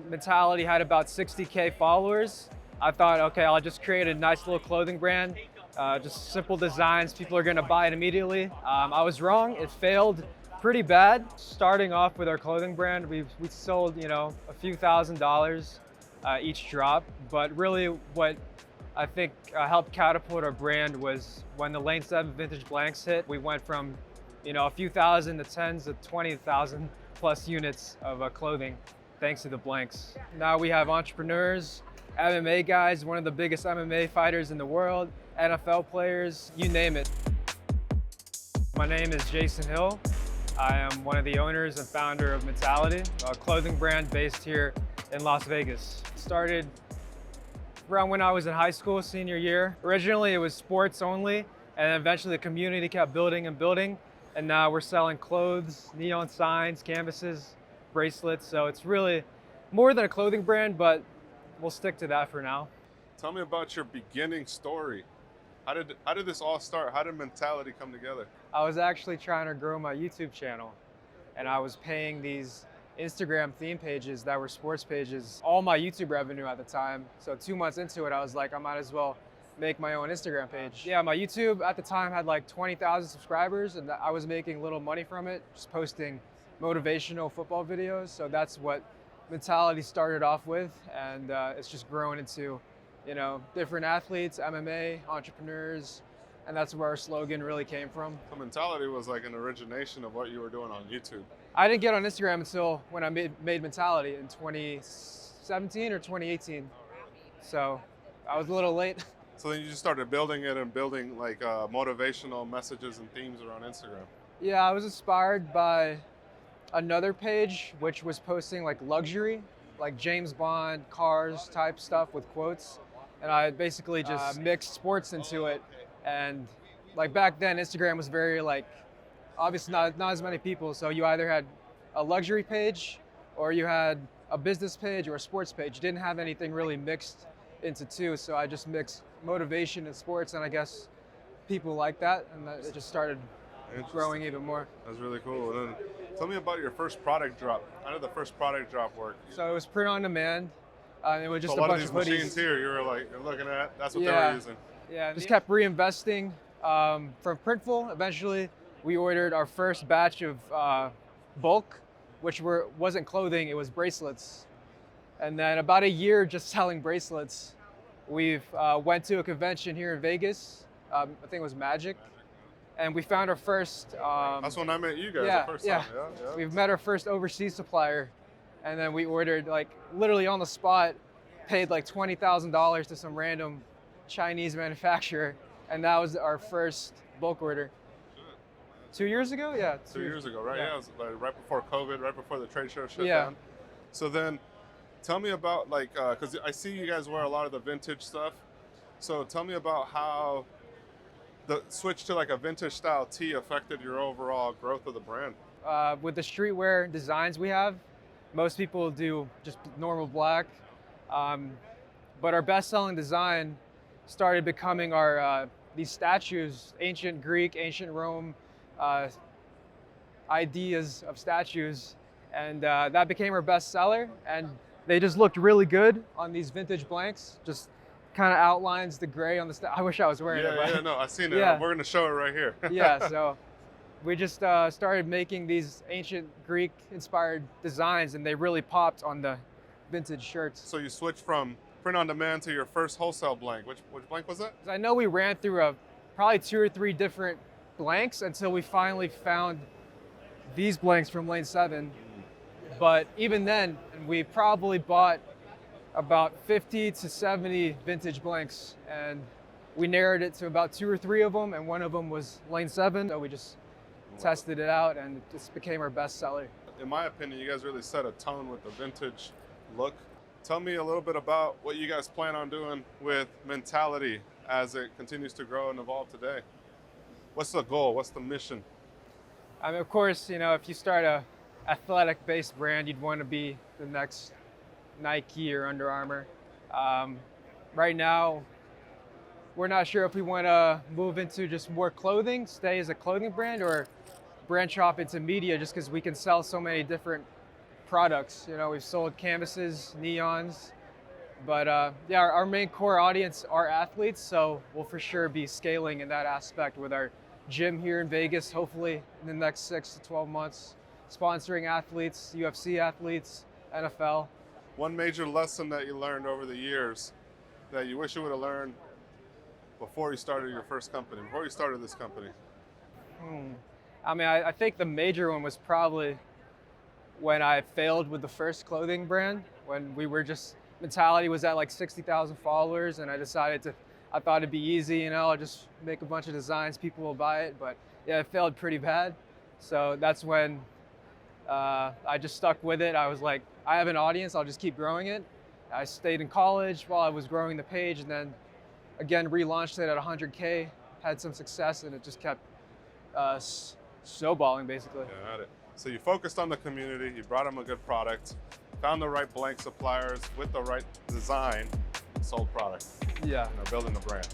Mentality had about 60K followers, I thought, okay, I'll just create a nice little clothing brand, just simple designs. People are gonna buy it immediately. I was wrong. It failed pretty bad. Starting off with our clothing brand, we sold, a few $1,000s each drop. But really, what I think helped catapult our brand was when the Lane 7 vintage blanks hit. We went from, a few thousand to tens of 20,000 plus units of clothing, thanks to the blanks. Now we have entrepreneurs, MMA guys, one of the biggest MMA fighters in the world, NFL players, you name it. My name is Jason Hill. I am one of the owners and founder of Mentality, a clothing brand based here in Las Vegas. Started around when I was in high school, senior year. Originally it was sports only, and eventually the community kept building and building. And now we're selling clothes, neon signs, canvases, bracelets. So it's really more than a clothing brand, but we'll stick to that for now. Tell me about your beginning story. How did this all start? How did Mentality come together? I was actually trying to grow my YouTube channel, and I was paying these Instagram theme pages that were sports pages all my YouTube revenue at the time. So 2 months into it, I was like, I might as well make my own Instagram page. Yeah, my YouTube at the time had like 20,000 subscribers, and I was making little money from it, just posting motivational football videos. So that's what Mentality started off with, and it's just grown into, different athletes, MMA, entrepreneurs, and that's where our slogan really came from. So Mentality was like an origination of what you were doing on YouTube. I didn't get on Instagram until when I made Mentality in 2017 or 2018. So I was a little late. So then you just started building it and building like motivational messages and themes around Instagram. Yeah, I was inspired by another page which was posting like luxury, like James Bond, cars type stuff with quotes. And I basically just mixed sports into it. And like back then, Instagram was very like, obviously not as many people. So you either had a luxury page or you had a business page or a sports page. You didn't have anything really mixed into two. So I just mixed motivation and sports, and I guess people like that. And it just started growing even more. That's really cool. And then tell me about your first product drop. How did the first product drop work? So it was print on demand. It was just so a lot bunch of of these hoodies. machines here, you were like, you're looking at, that's what they Yeah. were using. Yeah, just kept reinvesting. From Printful, eventually we ordered our first batch of bulk, which wasn't clothing, it was bracelets. And then about a year just selling bracelets, we've went to a convention here in Vegas. I think it was Magic. And we found our first. That's when I met you guys yeah, the first yeah. time. Yeah. We've met our first overseas supplier, and then we ordered like literally on the spot, paid like $20,000 to some random Chinese manufacturer, and that was our first bulk order. 2 years ago, yeah. 2 years ago, right? Yeah, it was like right before COVID, right before the trade show shut Yeah. down. So then, tell me about like, because I see you guys wear a lot of the vintage stuff. So tell me about how the switch to like a vintage style tee affected your overall growth of the brand. With the streetwear designs we have, most people do just normal black. But our best-selling design started becoming our these statues, ancient Greek, ancient Rome ideas of statues, and that became our best seller. And they just looked really good on these vintage blanks. Just kind of outlines the gray on the. I wish I was wearing it. Yeah, no, I've seen it. Yeah. We're gonna show it right here. Yeah, so we just started making these ancient Greek-inspired designs, and they really popped on the vintage shirts. So you switched from print on demand to your first wholesale blank. Which blank was that? I know we ran through probably 2 or 3 different blanks until we finally found these blanks from Lane 7. But even then, we probably bought about 50 to 70 vintage blanks, and we narrowed it to about 2 or 3 of them, and one of them was Lane 7. So we just tested it out, and it just became our best seller. In my opinion, you guys really set a tone with the vintage look. Tell me a little bit about what you guys plan on doing with Mentality as it continues to grow and evolve today. What's the goal? What's the mission? I mean, of course, if you start a athletic-based brand, you'd want to be the next Nike or Under Armour. Right now, we're not sure if we want to move into just more clothing, stay as a clothing brand, or branch off into media, just because we can sell so many different products. You know, we've sold canvases, neons, but yeah, our main core audience are athletes, so we'll for sure be scaling in that aspect with our gym here in Vegas, hopefully in the next 6 to 12 months, sponsoring athletes, UFC athletes, NFL. One major lesson that you learned over the years that you wish you would have learned before you started your first company, before you started this company? I mean, I think the major one was probably when I failed with the first clothing brand, when we were just, Mentality was at like 60,000 followers, and I thought it'd be easy, you know, I'll just make a bunch of designs, people will buy it, but yeah, it failed pretty bad. So that's when I just stuck with it. I was like, I have an audience, I'll just keep growing it. I stayed in college while I was growing the page, and then again, relaunched it at 100K, had some success, and it just kept snowballing basically. Yeah, got it. So you focused on the community, you brought them a good product, found the right blank suppliers with the right design, sold product. Yeah. Building a brand.